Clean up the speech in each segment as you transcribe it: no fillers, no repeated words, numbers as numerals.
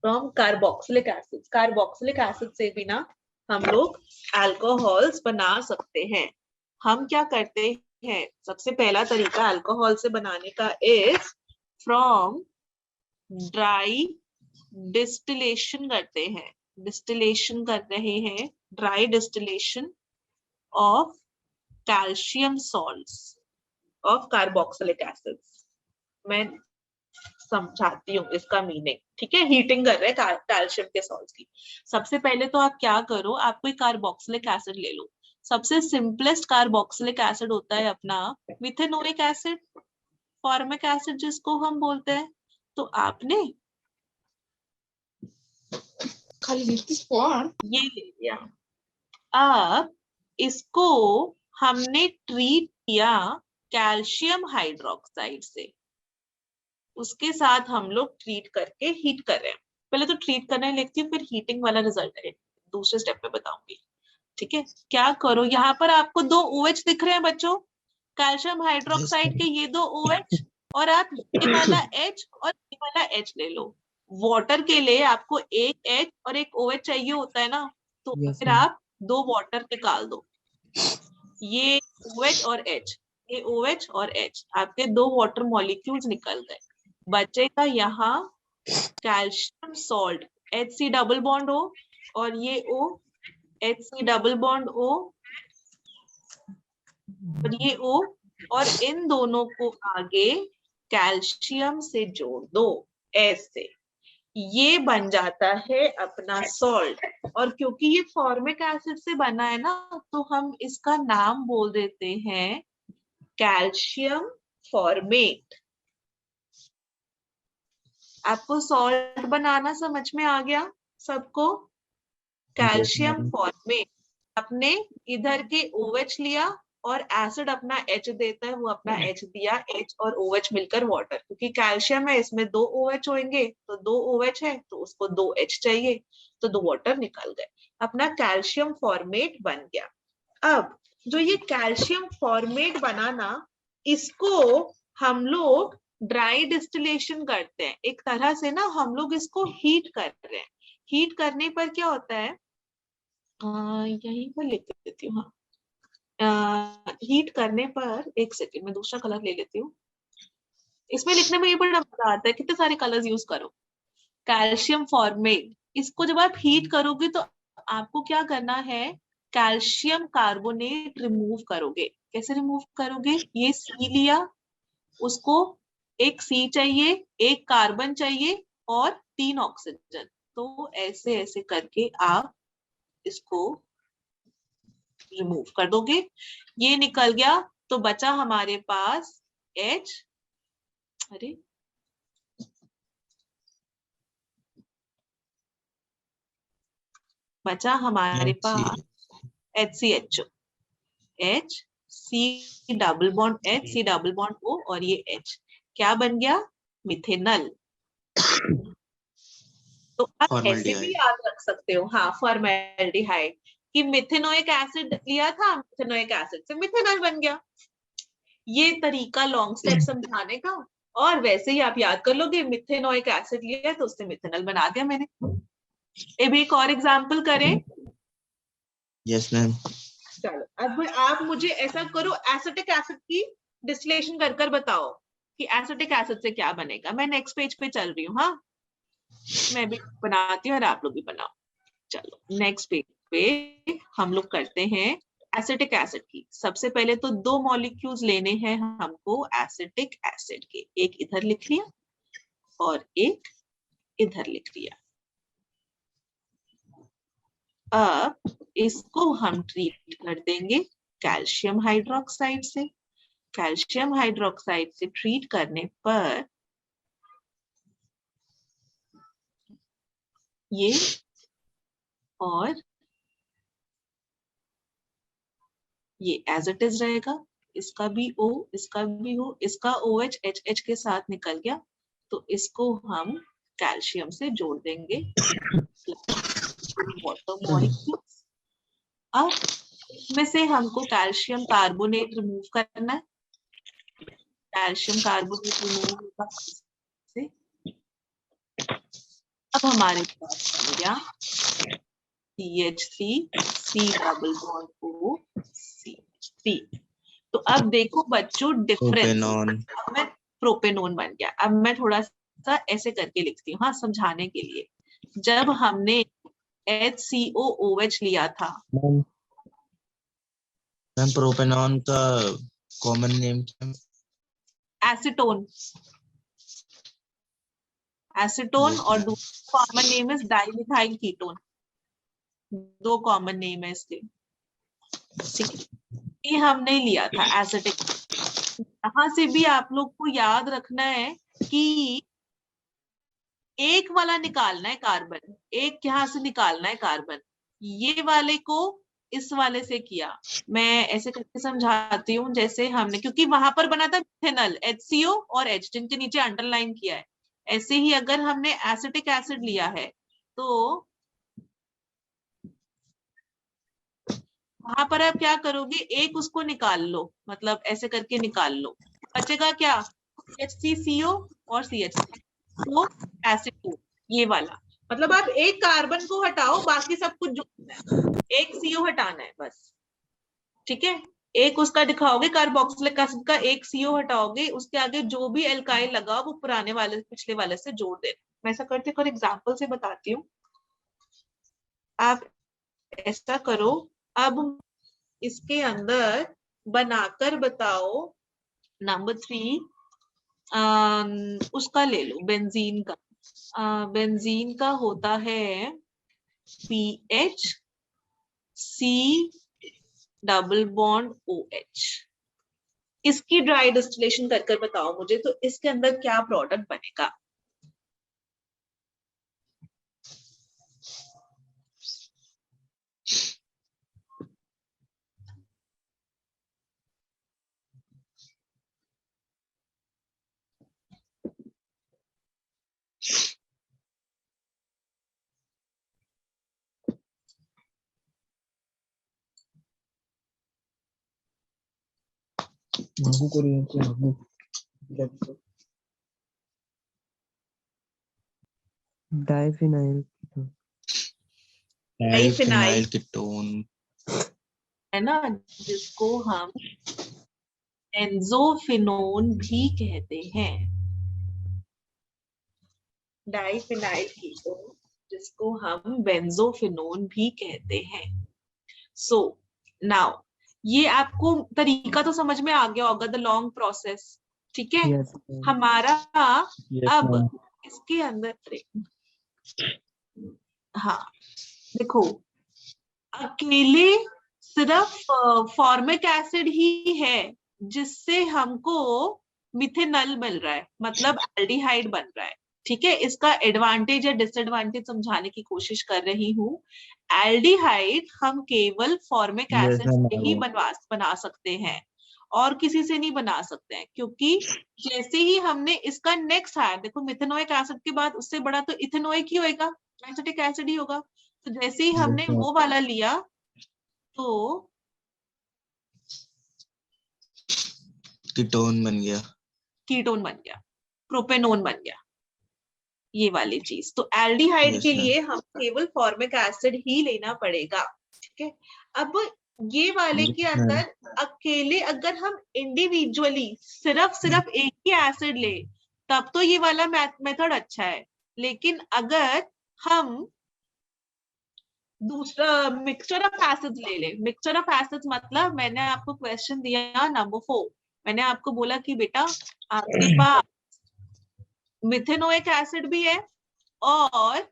From carboxylic acid. Carboxylic acid से भी ना हम लोग अल्कोहल्स बना सकते हैं। हम क्या करते हैं, सबसे पहला तरीका अल्कोहल से बनाने का इज फ्रॉम ड्राई डिस्टिलेशन करते हैं। डिस्टिलेशन कर रहे हैं, dry distillation of calcium salts of carboxylic acids. मैं समझाती हूँ इसका मीनिंग, ठीक है। हीटिंग कर रहे हैं कैल्शियम के सॉल्ट्स की। सबसे पहले तो आप क्या करो, आप कोई कार्बोक्सिलिक एसिड ले लो। सबसे सिंपलेस्ट कार्बोक्सिलिक एसिड होता है अपना मिथेनोइक एसिड, फॉर्मिक एसिड जिसको हम बोलते हैं। तो आपने ये ले लिया। अब इसको हमने ट्रीट किया कैल्शियम हाइड्रोक्साइड से, उसके साथ हम लोग ट्रीट करके हीट कर रहे हैं। पहले तो ट्रीट करना लिखती हूँ, फिर हीटिंग वाला रिजल्ट है दूसरे स्टेप में बताऊंगी, ठीक है। क्या करो, यहाँ पर आपको 2 OH दिख रहे हैं बच्चों, कैल्शियम हाइड्रोक्साइड के ये 2 OH, और आप ये वाला H और ये वाला H ले लो। वाटर के लिए आपको एक H और एक OH चाहिए होता है ना, तो फिर आप 2 वाटर निकाल दो। ये OH और H, ये OH और H, आपके 2 वाटर मॉलिक्यूल्स निकल गए। बचेगा यहाँ calcium salt, HC double bond O और ये O, HC double bond O और ये O, और इन दोनों को आगे कैल्शियम से जोड़ दो ऐसे। ये बन जाता है अपना सॉल्ट। और क्योंकि ये फॉर्मिक एसिड से बना है ना, तो हम इसका नाम बोल देते हैं कैल्शियम फॉर्मेट। आपको सॉल्ट बनाना समझ में आ गया सबको? Calcium formate. आपने इधर के OH लिया और एसिड अपना H देता है, वो अपना H दिया, H और OH मिलकर वाटर, क्योंकि कैल्शियम है इसमें 2 OH होंगे, तो 2 OH है तो उसको 2 H चाहिए, तो 2 वाटर निकल गए, अपना कैल्शियम फॉर्मेट बन गया। अब जो ये कैल्शियम फॉर्मेट बना ना, इसको हम लोग ड्राई डिस्टिलेशन करते हैं एक तरह से ना, हम लोग इसको हीट कर रहे हैं। हीट करने पर क्या होता है, यहीं पर लिख देती हूँ, हाँ। हीट करने पर, एक सेकेंड में दूसरा कलर ले लेती हूँ। इसमें लिखने में ये बड़ा मजा आता है, कितने सारे कलर्स यूज करो। कैल्शियम फॉर्मेट, इसको जब आप हीट करोगे तो आपको क्या करना है, कैल्शियम कार्बोनेट रिमूव करोगे। कैसे रिमूव करोगे, ये C लिया, उसको एक C चाहिए, एक कार्बन चाहिए और 3 ऑक्सीजन, तो ऐसे ऐसे करके आप इसको रिमूव कर दोगे। ये निकल गया, तो बचा हमारे पास H, अरे बचा हमारे पास HCHO, H C double bond H, C double bond O और ये H, क्या बन गया, मिथेनल। तो आप ऐसे भी याद रख सकते हो, हाँ, फॉर्मेल्डिहाइड, कि मिथेनोइक एसिड लिया था, मिथेनोइक एसिड से मिथेनॉल बन गया। ये तरीका लॉन्ग स्टेप समझाने का, और वैसे ही आप याद कर लोगे, मिथेनोइक एसिड लिया तो उससे मिथेनॉल बना दिया मैंने। अब एक और एग्जांपल करें। Yes ma'am. चलो अब आप मुझे ऐसा करो, एसिटिक एसिड की डिस्टिलेशन कर कर बताओ कि एसिटिक एसिड से क्या बनेगा। मैं नेक्स्ट पेज पे चल रही हूँ, हाँ, मैं भी बनाती हूँ और आप लोग भी बनाओ। चलो नेक्स्ट पेज पे हम लोग करते हैं एसिटिक एसिड की। सबसे पहले तो 2 मॉलिक्यूल्स लेने हैं हमको एसिटिक एसिड के, एक इधर लिख लिया और एक इधर लिख लिया। अब इसको हम ट्रीट कर देंगे कैल्शियम हाइड्रोक्साइड से। कैल्शियम हाइड्रोक्साइड से ट्रीट करने पर ये और ये एज इट इज रहेगा, इसका भी O, इसका भी O, इसका OH HH के साथ निकल गया, तो इसको हम कैल्शियम से जोड़ देंगे वाटर मॉलिक्यूल्स। अब इसमें से हमको कैल्शियम कार्बोनेट रिमूव करना है। कैल्शियम कार्बोनेट रिमूव होगा से, अब हमारे पास बन गया CH3 C double bond O CH3। तो अब देखो बच्चों डिफरेंस, प्रोपेनॉन। अब मैं प्रोपेनोन बन गया। अब मैं थोड़ा सा ऐसे करके लिखती हूँ हाँ समझाने के लिए। जब हमने HCOOH लिया था, मैम प्रोपेनॉन का कॉमन नेम क्या? एसीटोन, एसीटोन यस और मैम। दूसरा common name is dimethyl ketone. दो कॉमन नेम है इसके, ठीक है। ये हमने लिया था एसिटिक। यहां से भी आप लोग को याद रखना है कि एक वाला निकालना है कार्बन, एक यहाँ से निकालना है कार्बन। ये वाले को इस वाले से किया, मैं ऐसे करके समझाती हूँ जैसे हमने, क्योंकि वहां पर बना था मिथेनॉल HCO और H जिनके नीचे अंडरलाइन किया है। ऐसे ही अगर हमने एसिटिक एसिड लिया है तो वहां पर आप क्या करोगे, एक उसको निकाल लो, मतलब ऐसे करके निकाल लो, बचेगा क्या HCCO और CH3, तो एसिड ये वाला। मतलब आप एक कार्बन को हटाओ, बाकी सब कुछ जोड़ना है, एक CO हटाना है बस, ठीक है। एक उसका दिखाओगे कार्बोक्सिलिक एसिड का, एक CO हटाओगे, उसके आगे जो भी एल्काइल लगा वो पुराने वाले पिछले वाले से जोड़ देना। मैं ऐसा करती हूँ, एग्जाम्पल से बताती हूँ, आप ऐसा करो। अब इसके अंदर बनाकर बताओ नंबर 3, उसका ले लो बेंजीन का। बेंजीन का होता है PH C double bond OH। इसकी ड्राई डिस्टिलेशन कर कर बताओ मुझे, तो इसके अंदर क्या प्रोडक्ट बनेगा। डाइफिनाइल डाइफिनाइल कीटोन है ना, जिसको हम बेंजोफिनोन भी कहते हैं। डाइफिनाइल कीटोन जिसको हम बेंजोफिनोन भी कहते हैं। सो नाउ ये आपको तरीका तो समझ में आ गया होगा, द लॉन्ग प्रोसेस, ठीक है। यस हमारा यस अब इसके अंदर हाँ देखो, अकेले सिर्फ फॉर्मिक एसिड ही है जिससे हमको मिथेनॉल मिल रहा है, मतलब एल्डिहाइड बन रहा है, ठीक है। इसका एडवांटेज या डिसएडवांटेज समझाने की कोशिश कर रही हूँ। एल्डिहाइड हम केवल फॉर्मिक यस एसिड से ही मैम। बना सकते हैं, और किसी से नहीं बना सकते हैं, क्योंकि जैसे ही हमने इसका नेक्स्ट आया, देखो मिथेनोइक एसिड के बाद उससे बड़ा तो इथेनोइक ही होएगा, एसिटिक एसिड ही होगा। तो जैसे ही हमने वो वाला लिया तो कीटोन बन गया। कीटोन बन गया, प्रोपेनोन बन गया, ये वाली चीज। तो एल्डिहाइड यस के मैम। लिए हम केवल फॉर्मिक एसिड ही लेना पड़ेगा, ठीक है। अब ये वाले के यस मैम। अंदर अकेले अगर हम इंडिविजुअली सिर्फ एक ही एसिड ले, तब तो ये वाला मेथड अच्छा है। लेकिन अगर हम दूसरा मिक्सचर ऑफ एसिड्स ले ले, मिक्सचर ऑफ एसिड्स मतलब मैंने आपको क्वेश्चन दिया नंबर 4, मैंने आपको बोला कि बेटा आपके पास मिथेनोइक एसिड भी है और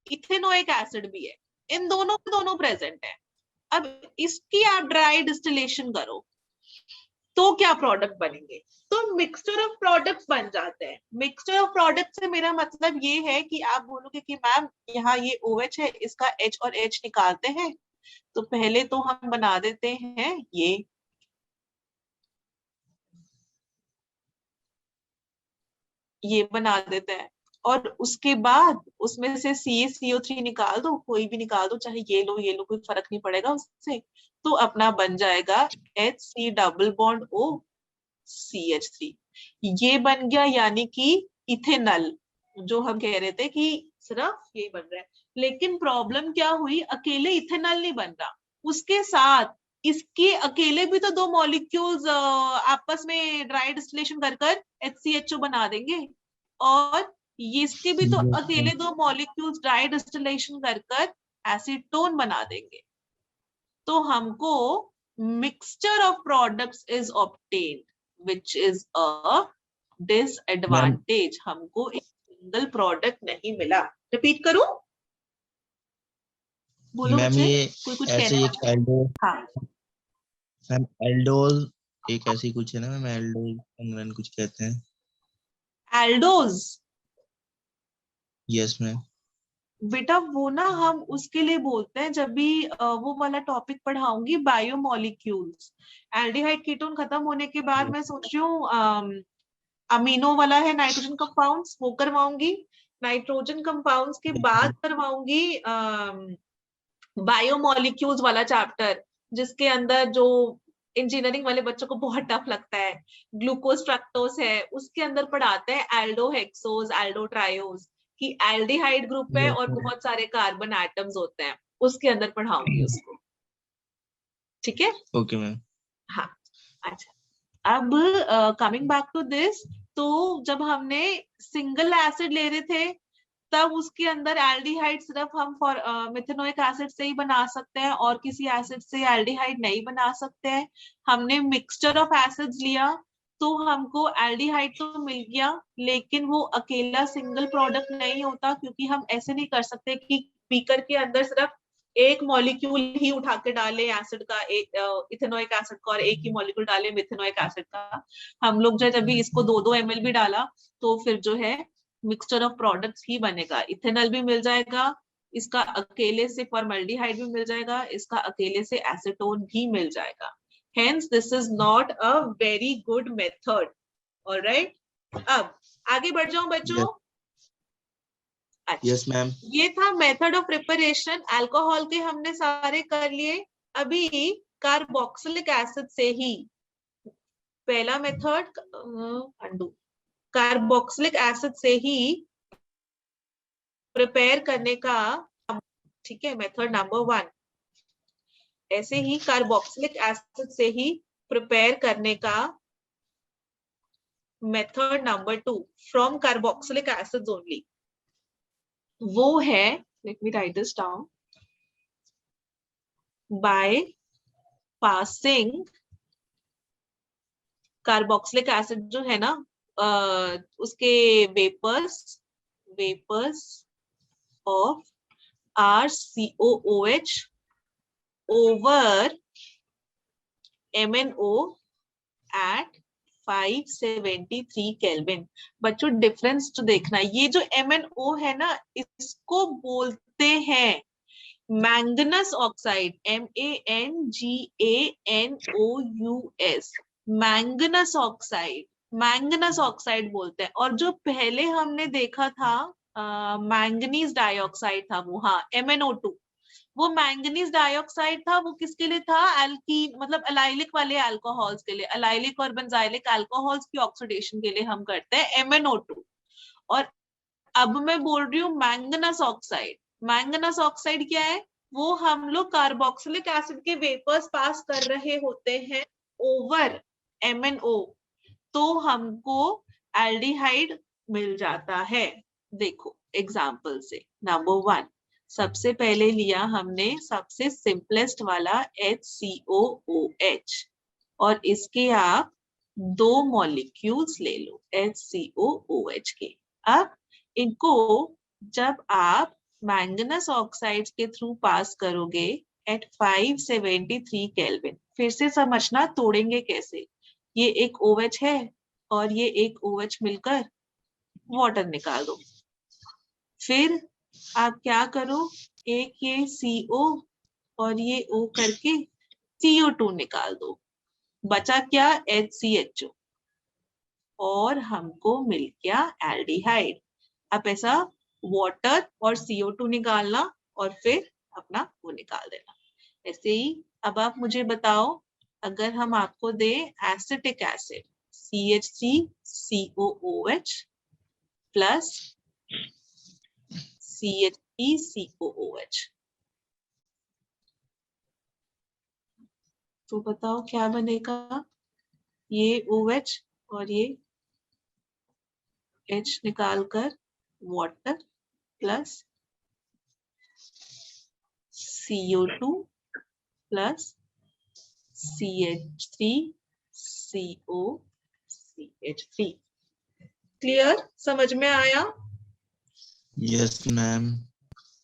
इथेनोइक एसिड भी है, इन दोनों के दोनों प्रेजेंट है। अब इसकी आप ड्राई डिस्टिलेशन करो तो क्या प्रोडक्ट बनेंगे, तो मिक्सचर ऑफ प्रोडक्ट्स बन जाते हैं। मिक्सचर ऑफ प्रोडक्ट से मेरा मतलब ये है कि आप बोलोगे कि मैम यहाँ ये OH है, इसका H और H निकालते हैं, तो पहले तो हम बना देते हैं ये बना देते हैं, और उसके बाद उसमें से CaCO3 निकाल दो, कोई भी निकाल दो, चाहे ये लो कोई फर्क नहीं पड़ेगा उससे, तो अपना बन जाएगा HC double bond O CH3। ये बन गया यानी कि इथेनॉल, जो हम कह रहे थे कि सिर्फ यही बन रहा है। लेकिन प्रॉब्लम क्या हुई, अकेले इथेनॉल नहीं बन रहा, उसके साथ इसके अकेले भी तो दो मॉलिक्यूल्स आपस में ड्राई डिस्टिलेशन कर कर HCHO बना देंगे, और इसके भी तो Yes, अकेले ma'am. दो मॉलिक्यूल्स ड्राई डिस्टिलेशन कर कर एसीटोन बना देंगे। तो हमको mixture of products is obtained which is a disadvantage. हमको एक सिंगल प्रोडक्ट नहीं मिला। रिपीट करूं, बोलो मैम बच्चे, ये कोई कुछ ऐसे कहना एक है? एल्डो, हाँ, मैम एल्डोल एक ऐसी कुछ है ना मैम, एल्डोल कुछ कहते हैं। एल्डोज। Yes ma'am. बेटा वो ना हम उसके लिए बोलते हैं, जब भी वो वाला टॉपिक पढ़ाऊंगी बायोमोलिक्यूल्स। एल्डिहाइड कीटोन खत्म होने के बाद मैं सोच रही हूँ अमीनो वाला है, नाइट्रोजन कंपाउंड्स, वो करवाऊंगी। नाइट्रोजन कंपाउंड्स के बाद करवाऊंगी बायोमोलिक्यूल्स वाला चैप्टर, जिसके अंदर जो इंजीनियरिंग वाले बच्चों को बहुत टफ लगता है, ग्लूकोज फ्रक्टोज है, उसके अंदर पढ़ाते हैं एल्डो हेक्सोज, एल्डो ट्रायोज, कि एल्डिहाइड ग्रुप है और बहुत सारे कार्बन एटम्स होते हैं, उसके अंदर पढ़ाऊंगी उसको। ठीक है, ओके मैम। हाँ। अच्छा, अब कमिंग बैक टू दिस, तो जब हमने सिंगल एसिड ले रहे थे, तब उसके अंदर एल्डिहाइड सिर्फ हम फॉर मिथेनोइक एसिड से ही बना सकते हैं, और किसी एसिड से एल्डिहाइड नहीं बना सकते हैं। हमने मिक्सचर ऑफ एसिड्स लिया, तो हमको एल्डिहाइड तो मिल गया, लेकिन वो अकेला सिंगल प्रोडक्ट नहीं होता, क्योंकि हम ऐसे नहीं कर सकते कि बीकर के अंदर सिर्फ एक मॉलिक्यूल ही उठा के डाले एसिड का, एक इथेनोइक एसिड का, और एक ही मॉलिक्यूल डाले मिथेनोइक एसिड का। हम लोग जो जब भी इसको 2-2 ml भी डाला, तो फिर जो है मिक्सचर ऑफ प्रोडक्ट्स ही बनेगा। इथेनॉल भी मिल जाएगा, इसका अकेले से फॉर्मल्डिहाइड भी मिल जाएगा, इसका अकेले से एसीटोन भी मिल जाएगा। Hence, this is not a very good method. Alright? अब आगे बढ़ जाऊं बच्चों। अच्छा, यस मैम। ये था मेथड ऑफ प्रिपरेशन। अल्कोहल के हमने सारे कर लिए। अभी कार्बोक्सिलिक एसिड से ही पहला मेथड अंडू, कार्बोक्सिलिक एसिड से ही प्रिपेयर करने का, ठीक है, मेथड नंबर 1। ऐसे ही कार्बोक्सिलिक एसिड से ही प्रिपेयर करने का method number 2 from carboxylic acids only, वो है, let me write this down, by passing carboxylic acid जो है ना, उसके vapours of RCOOH over MnO at 573 kelvin. बच्चों डिफरेंस तो देखना, ये जो MnO है ना, इसको बोलते हैं मैंगनस ऑक्साइड, MANGANOUS, मैंगनस ऑक्साइड, मैंगनस ऑक्साइड बोलते हैं। और जो पहले हमने देखा था मैंगनीज डाइऑक्साइड था, वो हाँ MnO2, वो मैंगनीज डाइऑक्साइड था। वो किसके लिए था, एल्कीन मतलब एलाइलिक वाले अल्कोहल्स के लिए, एलाइलिक और बेंजाइलिक अल्कोहल्स की ऑक्सीडेशन के लिए हम करते हैं MnO2। और अब मैं बोल रही हूँ मैंगनस ऑक्साइड। मैंगनस ऑक्साइड क्या है, वो हम लोग कार्बोक्सिलिक एसिड के वेपर्स पास कर रहे होते हैं ओवर MnO, तो हमको एल्डिहाइड मिल जाता है। देखो एग्जाम्पल से, नंबर 1 सबसे पहले लिया हमने सबसे सिंपलेस्ट वाला HCOOH, और इसके आप 2 मॉलिक्यूल्स ले लो HCOOH के। अब इनको जब आप मैंगनस ऑक्साइड के थ्रू पास करोगे एट 573 केल्विन, फिर से समझना तोड़ेंगे कैसे। ये एक OH है और ये एक OH मिलकर वाटर निकाल दो। फिर आप क्या करो, एक ये CO और ये O करके CO2 निकाल दो, बचा क्या HCHO, और हमको मिल गया एल्डिहाइड। अब ऐसा वाटर और CO2 निकालना और फिर अपना वो निकाल देना। ऐसे ही अब आप मुझे बताओ, अगर हम आपको दे acetic acid CH3COOH plus CH3COOH। तो बताओ क्या बनेगा, ये OH और ये H निकालकर water plus CO2 plus CH3COCH3। Clear, समझ में आया? Yes ma'am.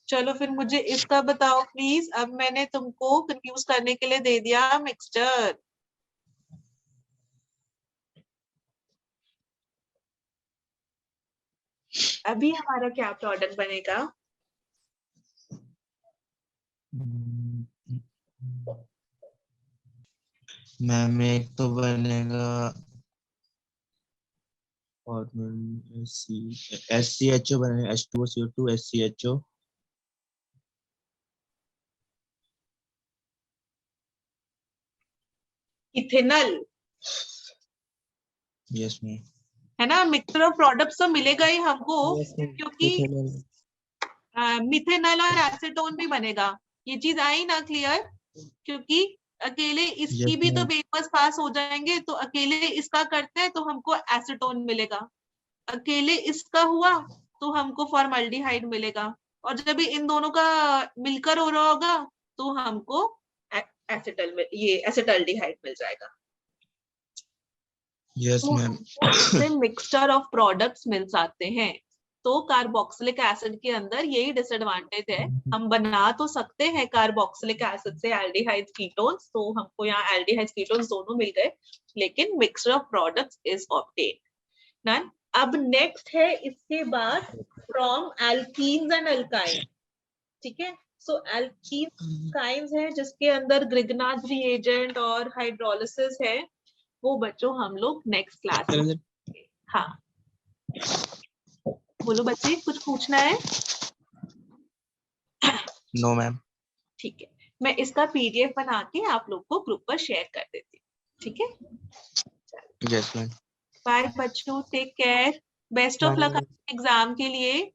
चलो फिर मुझे इसका बताओ प्लीज। अब मैंने तुमको कंफ्यूज करने के लिए दे दिया मिक्सचर। अभी हमारा क्या प्रोडक्ट बनेगा? मैम एक तो बनेगा और SCHO बनेगा, H2CO2 SCHO। Ethanol, yes ma'am. है ना? मिक्सचर ऑफ प्रोडक्ट्स तो मिलेगा ही हमको, क्योंकि मिथेनॉल और एसीटोन भी बनेगा। ये चीज आई ना क्लियर? क्योंकि अकेले इसकी भी तो वेपर्स पास हो जाएंगे, तो अकेले इसका करते हैं तो हमको एसीटोन मिलेगा, अकेले इसका हुआ तो हमको फॉर्मल्डिहाइड मिलेगा, और जब इन दोनों का मिलकर हो रहा होगा तो हमको ये एसिटल्डिहाइड मिल जाएगा। यस तो मैम। हमको इससे मिक्सचर ऑफ प्रोडक्ट्स मिल जाते हैं। तो कार्बोक्सिलिक एसिड के अंदर यही डिसएडवांटेज है, हम बना तो सकते हैं कार्बोक्सिलिक एसिड से एल्डिहाइड कीटोन्स, तो हमको यहाँ एल्डिहाइड कीटोन्स दोनों मिल गए, लेकिन mixture of products is obtained. ना, अब नेक्स्ट है इसके बाद फ्रॉम एल्कीन्स एंड अल्काइन। ठीक है, सो एल्कीन्स है जिसके अंदर ग्रिग्नाज रिएजेंट और हाइड्रोलिसिस है, वो बच्चों हम लोग नेक्स्ट क्लास में। हाँ बोलो बच्चे, कुछ पूछना है? No ma'am. ठीक है, मैं इसका PDF बना के आप लोग को ग्रुप पर शेयर कर देती हूँ। ठीक है, यस मैम। बाय बच्चों, take care, best of luck exam के लिए।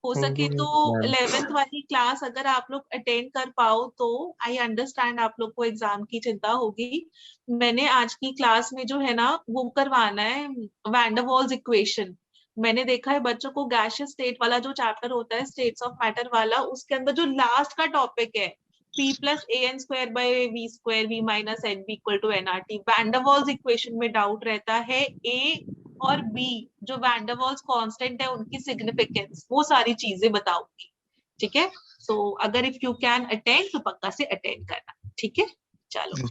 हो सके तो 11th वाली क्लास अगर आप लोग अटेंड कर पाओ तो, आई अंडरस्टैंड आप लोग को एग्जाम की चिंता होगी। मैंने आज की क्लास में जो है ना वो करवाना है वैन डर वाल्स इक्वेशन। मैंने देखा है बच्चों को गैसियस स्टेट वाला जो चैप्टर होता है स्टेट्स ऑफ मैटर वाला, उसके अंदर जो लास्ट का टॉपिक है P plus AN square by V square V minus NB equal to nRT, van der Waals equation में डाउट रहता है। A और B जो वैन डर वाल्स कांस्टेंट है उनकी सिग्निफिकेंस, वो सारी चीजें बताऊंगी। ठीक है, सो अगर इफ यू कैन अटेंड तो पक्का से अटेंड करना। ठीक है, चलो।